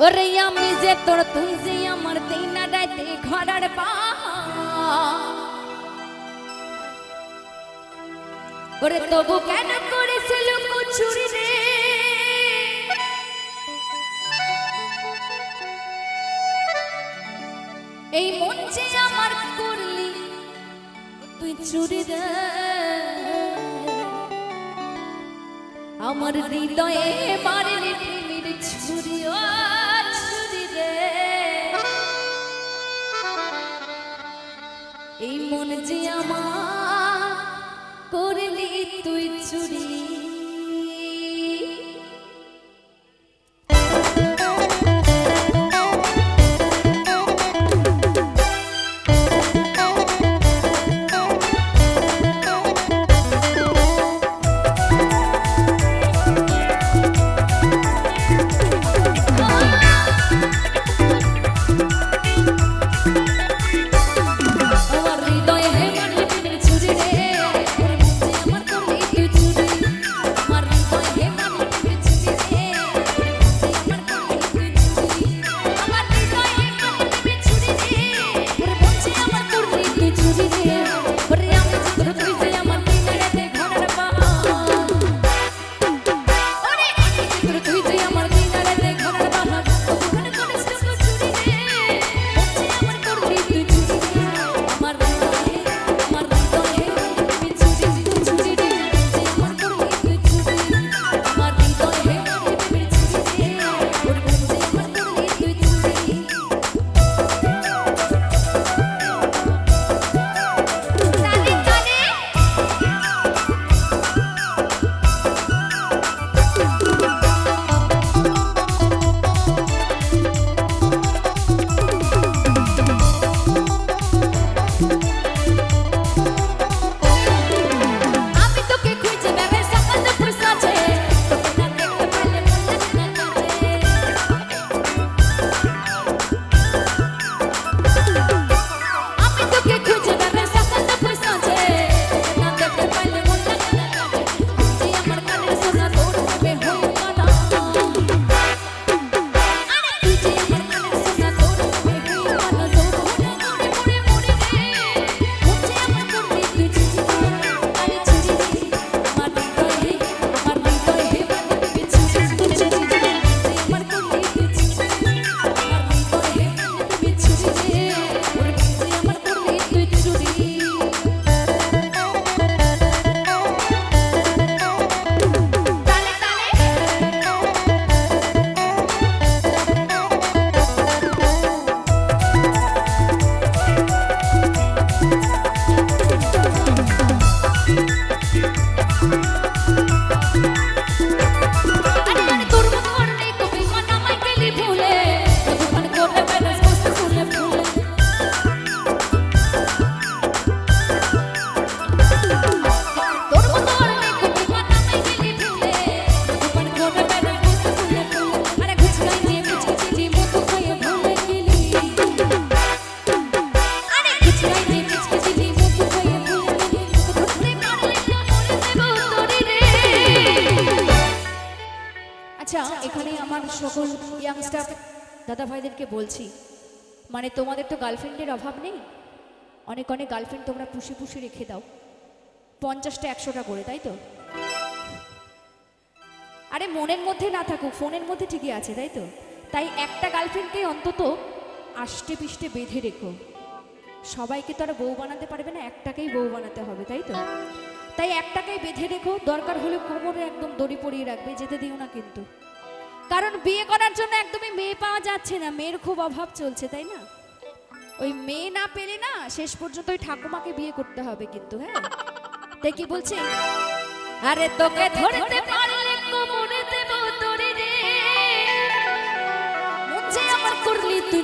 ওরে আমি যে তোর তুই যে আমার দিনা রাতে ঘরার পা ওরে তবু কেন করেছিল কুচুরি রে এই মন যে আমার করলি তুই চুরি রে আমার হৃদয়ে মারলি প্রেমের ছুরি ও ছুরি রে এই মন যে আমার করলি তুই চুরি সকল ইয়াংস্টার দাদা ভাইদেরকে বলছি মানে তোমাদের তো গার্লফ্রেন্ডের অভাব নেই অনেক অনেক গার্লফ্রেন্ড তোমরা পুষে পুষে রেখে দাও 50টা 100টা করে তাই তো আরে মনের মধ্যে না থাকুক ফোনের মধ্যে ঠিকই আছে তাই তো তাই একটা গার্লফ্রেন্ডকে অন্তত আষ্টে পিষ্টে বেঁধে রেখো সবাইকে তো আর বউ বানাতে পারবে না একটাকেই বউ বানাতে হবে তাই তো তাই একটাকেই বেঁধে রেখো দরকার হলে কোমরে একদম দড়ি পরিয়ে রাখবে যেতে দিও না কিন্তু কারণ বিয়ে করার জন্য একদমই মেয়ে পাওয়া যাচ্ছে না মেয়ের খুব অভাব চলছে তাই না ওই মেয়ে না পেলে না শেষ পর্যন্ত ওই ঠাকুমাকে বিয়ে করতে হবে কিন্তু হ্যাঁ তাই কি বলছে আরে তোকে ধরতে পারলে কোমরে দেব তোরে রে মুঝে আমার করলি তুই